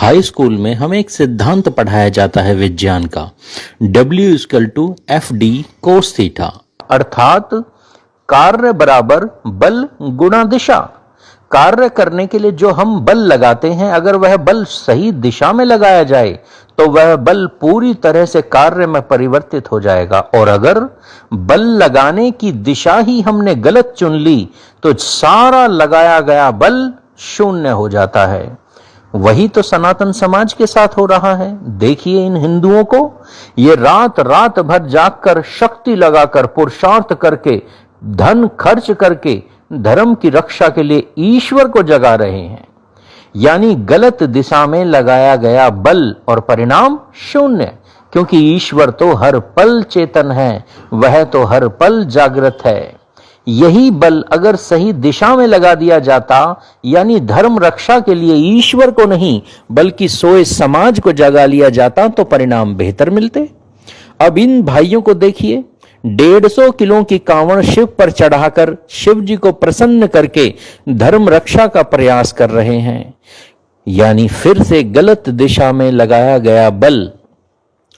High school में हमें एक सिद्धांत पढ़ाया जाता है विज्ञान का, W=FD cos थीटा, अर्थात कार्य बराबर बल गुणा दिशा। कार्य करने के लिए जो हम बल लगाते हैं, अगर वह बल सही दिशा में लगाया जाए तो वह बल पूरी तरह से कार्य में परिवर्तित हो जाएगा, और अगर बल लगाने की दिशा ही हमने गलत चुन ली तो सारा लगाया गया बल शून्य हो जाता है। वही तो सनातन समाज के साथ हो रहा है। देखिए इन हिंदुओं को, ये रात रात भर जागकर, शक्ति लगाकर, पुरुषार्थ करके, धन खर्च करके धर्म की रक्षा के लिए ईश्वर को जगा रहे हैं, यानी गलत दिशा में लगाया गया बल और परिणाम शून्य, क्योंकि ईश्वर तो हर पल चेतन है, वह तो हर पल जागृत है। यही बल अगर सही दिशा में लगा दिया जाता, यानी धर्म रक्षा के लिए ईश्वर को नहीं बल्कि सोए समाज को जगा लिया जाता, तो परिणाम बेहतर मिलते। अब इन भाइयों को देखिए, 150 किलो की कांवड़ शिव पर चढ़ाकर शिव जी को प्रसन्न करके धर्म रक्षा का प्रयास कर रहे हैं, यानी फिर से गलत दिशा में लगाया गया बल।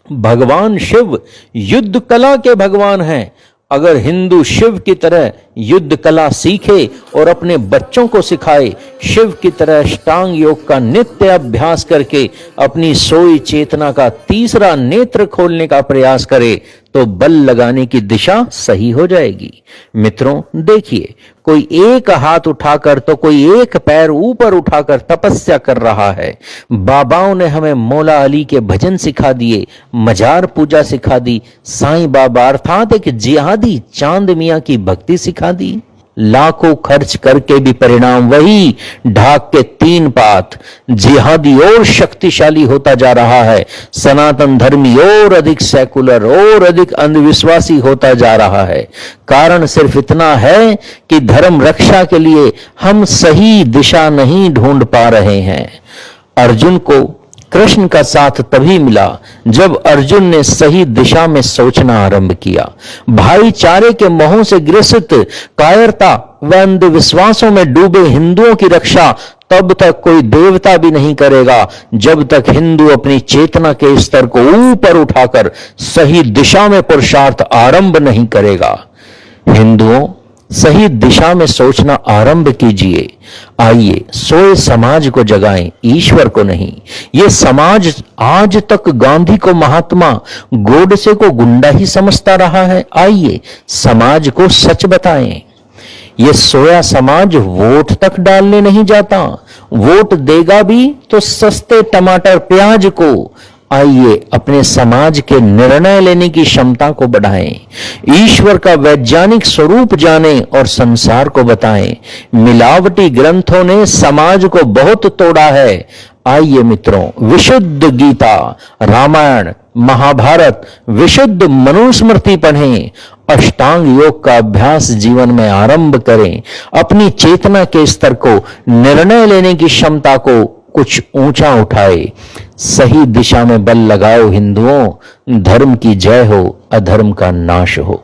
भगवान शिव युद्ध कला के भगवान हैं। अगर हिंदू शिव की तरह युद्ध कला सीखे और अपने बच्चों को सिखाए, शिव की तरह अष्टांग योग का नित्य अभ्यास करके अपनी सोई चेतना का तीसरा नेत्र खोलने का प्रयास करे, तो बल लगाने की दिशा सही हो जाएगी। मित्रों देखिए, कोई एक हाथ उठाकर तो कोई एक पैर ऊपर उठाकर तपस्या कर रहा है। बाबाओं ने हमें मौला अली के भजन सिखा दिए, मजार पूजा सिखा दी, साईं बाबा अर्थात एक जिहादी चांद मियां की भक्ति सिखा दी। लाखों खर्च करके भी परिणाम वही, ढाक के 3 पात। जिहादी और शक्तिशाली होता जा रहा है, सनातन धर्मी और अधिक सेकुलर और अधिक अंधविश्वासी होता जा रहा है। कारण सिर्फ इतना है कि धर्म रक्षा के लिए हम सही दिशा नहीं ढूंढ पा रहे हैं। अर्जुन को कृष्ण का साथ तभी मिला जब अर्जुन ने सही दिशा में सोचना आरंभ किया। भाईचारे के मोहों से ग्रसित, कायरता व अंधविश्वासों में डूबे हिंदुओं की रक्षा तब तक कोई देवता भी नहीं करेगा जब तक हिंदू अपनी चेतना के स्तर को ऊपर उठाकर सही दिशा में पुरुषार्थ आरंभ नहीं करेगा। हिंदुओं, सही दिशा में सोचना आरंभ कीजिए। आइए सोए समाज को जगाएं, ईश्वर को नहीं। ये समाज आज तक गांधी को महात्मा, गोडसे को गुंडा ही समझता रहा है। आइए समाज को सच बताएं। ये सोया समाज वोट तक डालने नहीं जाता, वोट देगा भी तो सस्ते टमाटर प्याज को। आइए अपने समाज के निर्णय लेने की क्षमता को बढ़ाएं, ईश्वर का वैज्ञानिक स्वरूप जानें और संसार को बताएं। मिलावटी ग्रंथों ने समाज को बहुत तोड़ा है। आइए मित्रों, विशुद्ध गीता, रामायण, महाभारत, विशुद्ध मनुस्मृति पढ़ें, अष्टांग योग का अभ्यास जीवन में आरंभ करें, अपनी चेतना के स्तर को, निर्णय लेने की क्षमता को कुछ ऊंचा उठाए। सही दिशा में बल लगाओ हिंदुओं, धर्म की जय हो, अधर्म का नाश हो।